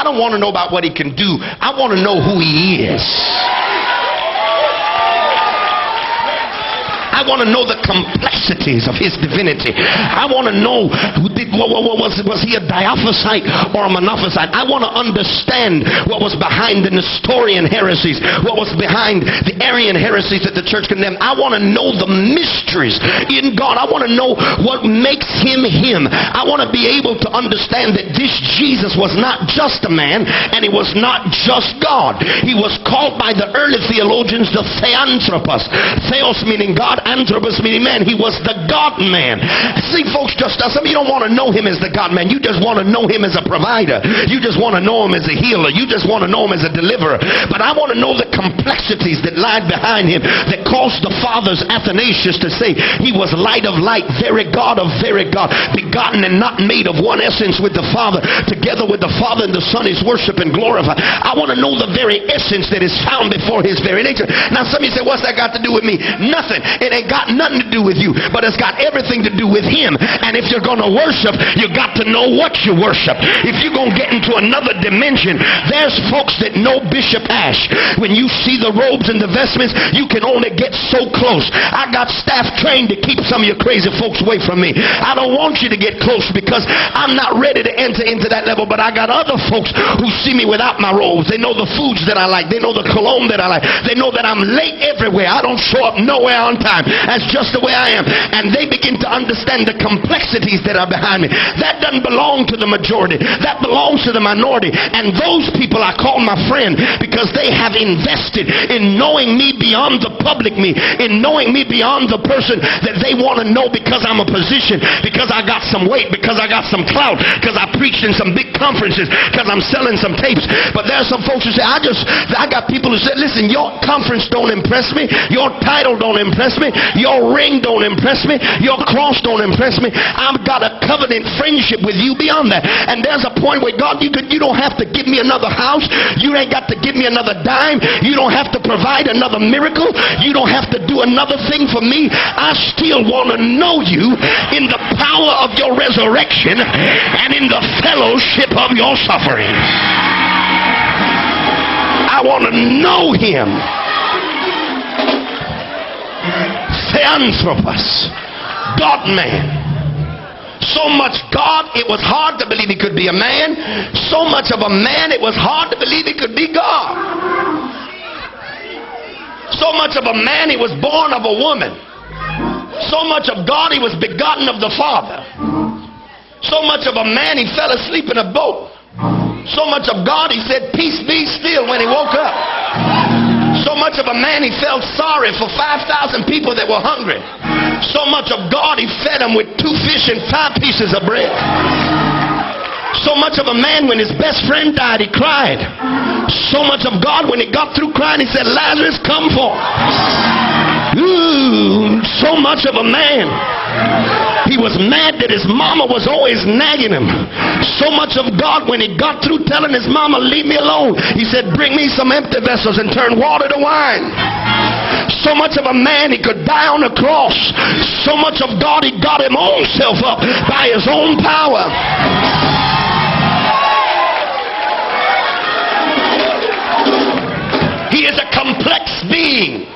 don't want to know about what he can do. I want to know who he is. I want to know the complexities of his divinity. I want to know, was he a Diophysite or a Monophysite? I want to understand what was behind the Nestorian heresies, what was behind the Arian heresies that the church condemned. I want to know the mysteries in God. I want to know what makes him him. I want to be able to understand that this Jesus was not just a man, and he was not just God. He was called by the early theologians the Theanthropos. Theos meaning God, Anthropos meaning man. He was the God-man. See, folks, just some of you don't want to know him as the God-man. You just want to know him as a provider. You just want to know him as a healer. You just want to know him as a deliverer. But I want to know the complexities that lie behind him that caused the fathers, Athanasius, to say he was light of light, very God of very God, begotten and not made, of one essence with the Father. Together with the Father and the Son is worship and glorify. I want to know the very essence that is found before his very nature. Now some of you say, what's that got to do with me? Nothing. It ain't got nothing to do with you, but it's got everything to do with him. And if you're going to worship, you got to know what you worship. If you're going to get into another dimension, there's folks that know Bishop Ashe. When you see the robes and the vestments, you can only get so close. I got staff trained to keep some of you crazy folks away from me. I don't want you to get close because I'm not ready to enter into that level, but I got other folks who see me without my robes. They know the foods that I like. They know the cologne that I like. They know that I'm late everywhere. I don't show up nowhere on time. That's just the way I am. And they begin to understand the complexities that are behind me. That doesn't belong to the majority. That belongs to the minority. And those people I call my friend because they have invested in knowing me beyond the public me, in knowing me beyond the person that they want to know because I'm a position, because I got some weight, because I got some clout, because I preached in some big conferences, because I'm selling some tapes. But there are some folks who say, I got people who say, listen, your conference don't impress me, your title don't impress me, your ring don't impress me, your cross don't impress me. I've got a covenant friendship with you beyond that. And there's a point where God, you don't have to give me another house, you ain't got to give me another dime, you don't have to provide another miracle, you don't have to do another thing for me. I still want to know you in the power of your resurrection and in the fellowship of your suffering. I want to know him. Theanthropos, God-man. So much God, it was hard to believe he could be a man. So much of a man, it was hard to believe he could be God. So much of a man, he was born of a woman. So much of God, he was begotten of the Father. So much of a man, he fell asleep in a boat. So much of God, he said, peace be still when he woke up. So much of a man, he felt sorry for 5,000 people that were hungry. So much of God, he fed them with 2 fish and 5 pieces of bread. So much of a man, when his best friend died, he cried. So much of God, when he got through crying, he said, Lazarus, come forth. Ooh, so much of a man. He was mad that his mama was always nagging him. So much of God, when he got through telling his mama, leave me alone, he said, bring me some empty vessels and turn water to wine. So much of a man, he could die on a cross. So much of God, he got him own self up by his own power. He is a complex being.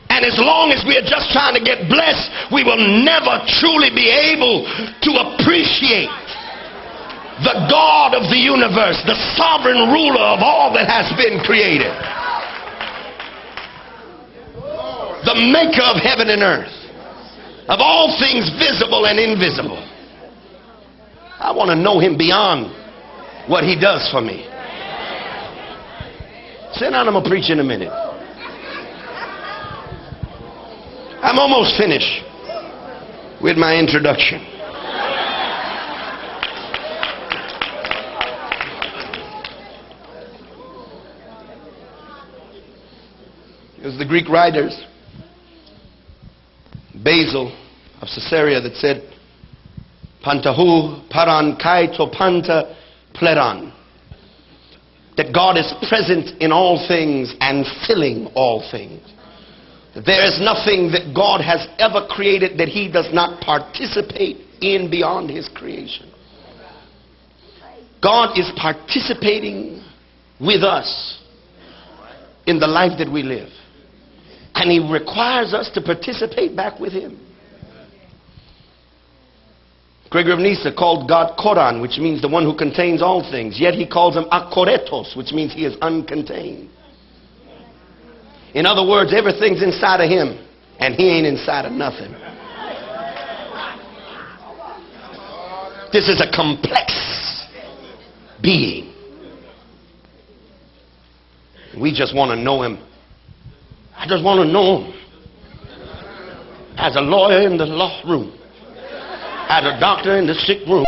And as long as we are just trying to get blessed, we will never truly be able to appreciate the God of the universe, the sovereign ruler of all that has been created, the maker of heaven and earth, of all things visible and invisible. I want to know him beyond what he does for me. Sit down, I'm going to preach in a minute. I'm almost finished with my introduction. It was the Greek writers, Basil of Caesarea, that said, Pantahu paran kaito panta pleran. That God is present in all things and filling all things. There is nothing that God has ever created that he does not participate in beyond his creation. God is participating with us in the life that we live. And he requires us to participate back with him. Gregor of Nyssa called God Koran, which means the one who contains all things. Yet he calls him Akoretos, which means he is uncontained. In other words, everything's inside of him, and he ain't inside of nothing. This is a complex being. We just want to know him. I just want to know him. As a lawyer in the law room. As a doctor in the sick room.